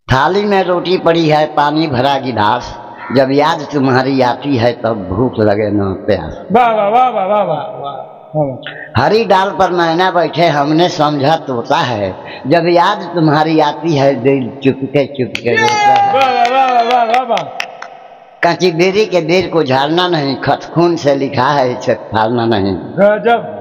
थाली में रोटी पड़ी है, पानी भरा गिलास, जब याद तुम्हारी आती है तब भूख लगे न प्यास। वाह वाह वाह वाह वाह वाह। हरी डाल पर मैना बैठे, हमने समझा तोता है, जब याद तुम्हारी आती है दिल चुपके चुपके रोता है। वाह वाह वाह वाह वाह। कांची बेरी के बेर को झाड़ना नहीं, खत खून से लिखा है इसे फाड़ना नहीं। गजब।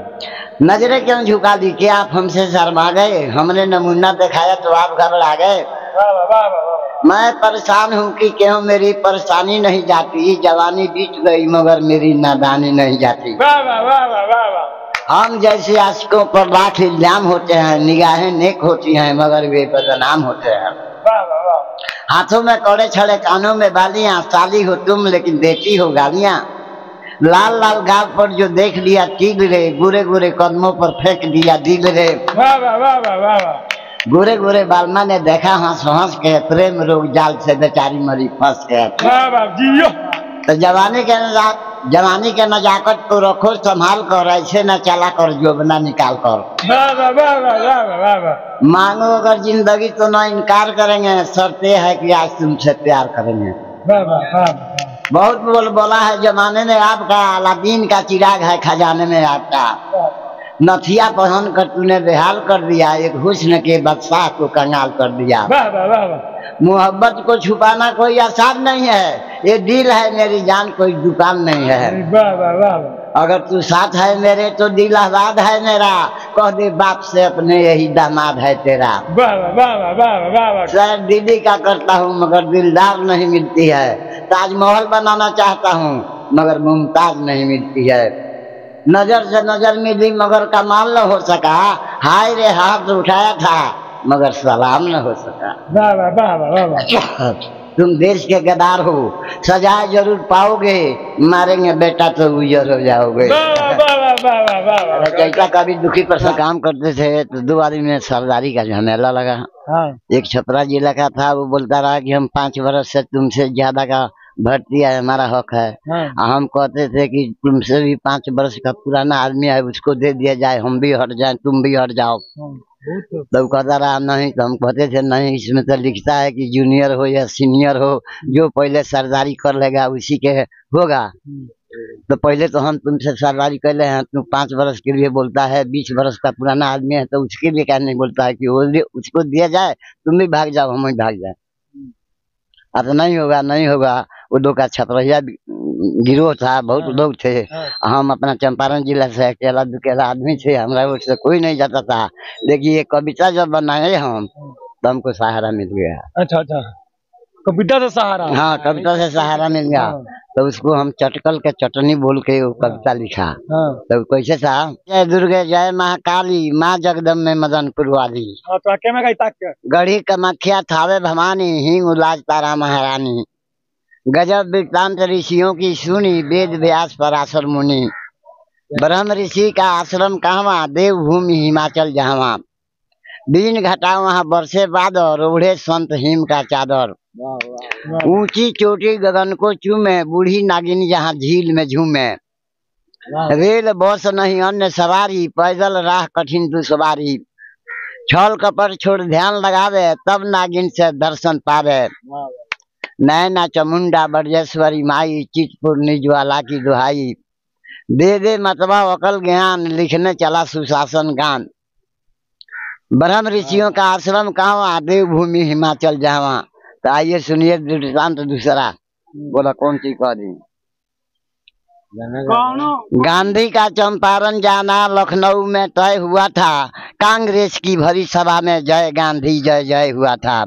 नजरें क्यों झुका दी, क्या आप हमसे शर्मा गए, हमने नमूना दिखाया तो आप घबरा गए। वाह वाह वाह वाह। मैं परेशान हूँ कि क्यों मेरी परेशानी नहीं जाती, जवानी बीत गई मगर मेरी नादानी नहीं जाती। वाह वाह वाह वाह वाह वाह। हम जैसे आशिकों पर लाख इल्जाम होते हैं, निगाहें नेक होती हैं मगर वे बदनाम होते हैं। वाह वाह वाह। हाथों में कौड़े छड़े, कानों में बालियां, साली हो तुम लेकिन देती हो गालियां। लाल लाल गाल पर जो देख लिया तिल रे, गुरे गुरे कदमों पर फेंक दिया दिल रे। वाह वाह वाह वाह वाह वाह। गोरे गोरे बालमा ने देखा हंस हंस के, प्रेम रोग जाल से बेचारी मरी फंस के। वाह वाह जियो। तो जवानी के नजाकत को रखो संभाल कर, ऐसे न चला कर जोबना निकाल कर। वाह वाह वाह वाह वाह वाह वाह। मांगो अगर जिंदगी तो न इनकार करेंगे, शर्त है कि आज तुमसे प्यार करेंगे। वाह वाह वाह। बहुत बोला है जमाने में आपका, अलादीन का चिराग है खजाने में आपका। नथिया पहन कर तूने बेहाल कर दिया, एक हुस्न के बादशाह को कंगाल कर दिया। वाह वाह वाह वाह। मोहब्बत को छुपाना कोई आसान नहीं है, ये दिल है मेरी जान कोई दुकान नहीं है। वाह वाह वाह। अगर तू साथ है मेरे तो दिल आजाद है मेरा, कह दे बाप से अपने यही दामाद है तेरा। वाह वाह वाह वाह वाह वाह। शायद दिल्ली का करता हूँ मगर दिलदार नहीं मिलती है, ताजमहल बनाना चाहता हूँ मगर मुमताज नहीं मिलती है। नजर से नजर मिली मगर कमाल न हो सका, हाय रे हाथ उठाया था मगर सलाम न हो सका। वाह वाह वाह वाह वाह। तुम देश के गद्दार हो, सजा जरूर पाओगे, मारेंगे बेटा तो गुजर हो जाओगे। वाह वाह वाह वाह वाह। जैसा कभी दुखी पर काम करते थे तो 2 आदमी में सरदारी का झमेला लगा। हाँ। एक छपरा जिला का था, वो बोलता रहा कि हम 5 वर्ष से तुमसे ज्यादा का भर्ती है, हमारा हक है। हाँ। हम कहते थे कि तुमसे भी 5 वर्ष का पुराना आदमी है, उसको दे दिया जाए, हम भी हट जाए तुम भी हट जाओ। तो कहता रहा नहीं, तो हम कहते थे नहीं, इसमें तो लिखता है कि जूनियर हो या सीनियर हो, जो पहले सरदारी कर लेगा उसी के होगा। तो पहले तो हम तुमसे सरदारी कर ले हैं, तुम 5 वर्ष के लिए बोलता है, 20 वर्ष का पुराना आदमी है तो उसके लिए क्या नहीं बोलता है कि वो उसको दिया जाए, तुम भी भाग जाओ हम भी भाग जाए। अब नहीं होगा नहीं होगा। वो 2 का छपरहिया गिरोह था, बहुत लोग थे। हम अपना चंपारण जिला से अकेला दुकेला आदमी थे, हमारा उससे कोई नहीं जाता था। लेकिन ये कविता जब बनाए हम तो हमको सहारा मिल गया। अच्छा अच्छा, कविता से सहारा। हाँ, कविता से सहारा मिल गया। तो उसको हम चटकल के चटनी बोल के वो कविता लिखा। तो कैसे था, जय दुर्गे जय महाकाली, माँ जगदम्बे मदनपुर वाली, गढ़ी कामाख्या थावे भवानी, हिंग उलाज तारा महारानी। गजब वृत्तांत ऋषियों की सुनी, वेद व्यास पराशर मुनि। ब्रह्म ऋषि का आश्रम कहवा, देवभूमि हिमाचल जहवा। बीन घटा वहाँ बरसे बादर, ओढ़े संत हिम का चादर। ऊंची चोटी गगन को चूमे, बूढ़ी नागिन जहाँ झील में झूमे। रेल बस नहीं अन्य सवारी, पैदल राह कठिन दुसवारी। छल कपट छोड़ ध्यान लगावे, तब नागिन से दर्शन पावे। नैना चामुंडा बरजेश्वरी माई, चितपुर निज्वाला की दुहाई। दे दे मतबा अकल ज्ञान, लिखने चला सुशासन गान। ब्रह्म ऋषियों का आश्रम कहाँ, देवभूमि हिमाचल जहवा। तो आइए सुनिए दृष्टांत दूसरा। बोला कौन सी कह दी। गांधी का चंपारण जाना लखनऊ में तय हुआ था, कांग्रेस की भरी सभा में जय गांधी जय जय हुआ था।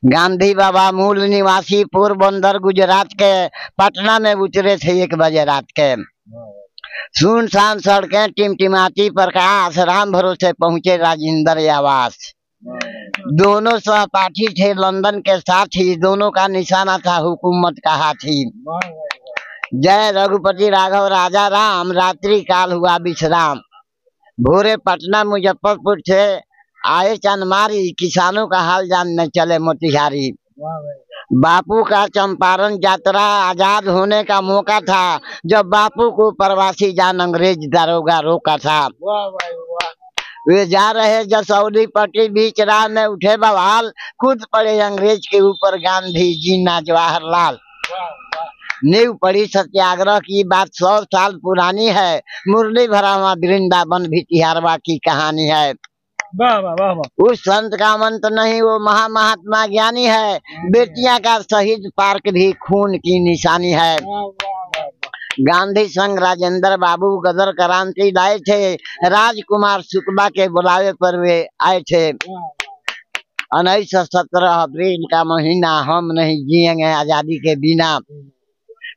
गांधी बाबा मूल निवासी पोरबंदर गुजरात के, पटना में उतरे थे 1 बजे रात के। सुनसान सड़कें टिमटिमाती प्रकाश, राम भरोसे पहुंचे राजेंद्र आवास। दोनों सहपाठी थे लंदन के साथी, दोनों का निशाना था हुकूमत का हाथी। जय रघुपति राघव राजा राम, रात्रि काल हुआ विश्राम। भोरे पटना मुजफ्फरपुर से आए चंदमारी, किसानों का हाल जानने चले मोतिहारी। बापू का चंपारण यात्रा आजाद होने का मौका था, जब बापू को प्रवासी जान अंग्रेज दारोगा रोका था। वे जा रहे जसौली पट्टी, बीच राह में उठे बवाल, कूद पड़े अंग्रेज के ऊपर गांधी जी ना जवाहरलाल। नींव पड़ी सत्याग्रह की, बात 100 साल पुरानी है, मुरली भरा हुआ वृंदावन भी तिहारवा की कहानी है। वाह वाह वाह वाह। उस संत का मंत्र नहीं, वो महात्मा ज्ञानी है, बेटियां का शहीद पार्क भी खून की निशानी है। गांधी संग राजेंद्र बाबू गदर क्रांति लाए थे, राजकुमार शुक्ला के बुलावे पर वे आए थे। 1917 अप्रैल का महीना, हम नहीं जिएंगे आजादी के बिना।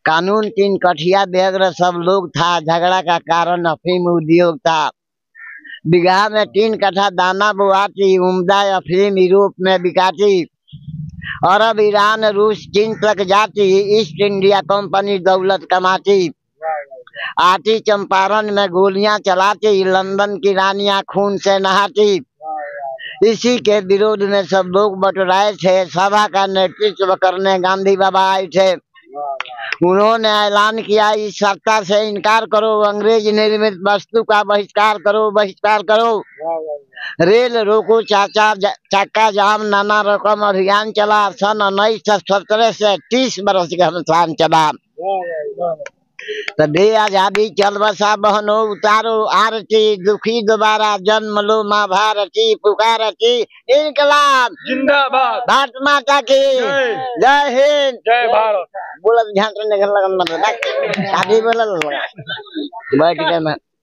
कानून की कठिया बेग्र सब लोग था, झगड़ा का कारण अफीम उद्योग था। बिगहा में 3 कट्ठा दाना बुआती, उम्दा अफीम यूरोप में बिकाती। अरब, ईरान, रूस, चीन तक जाती, ईस्ट इंडिया कंपनी दौलत कमाती। आती चंपारण में गोलियां चलाती, लंदन की रानियां खून से नहाती। इसी के विरोध में सब लोग बटुराए थे, सभा का नेतृत्व करने गांधी बाबा आए थे। उन्होंने ऐलान किया, इस सत्ता से इनकार करो, अंग्रेज निर्मित वस्तु का बहिष्कार करो, बहिष्कार करो। रेल रोको, चक्का जाम, नाना रकम अभियान चला। सन 1917 से 30 बरस का घमसान चला। तबे आजादी चल बसा बहनो, उतारो आरती, दुखी दोबारा जन्म लो माँ भारती, पुकारती इनकलाब जिंदाबाद, भारत माता की जय हिंद, जय भारत। बोला ध्यान से निकल लगन मत शादी बोला बैठ गए मैं।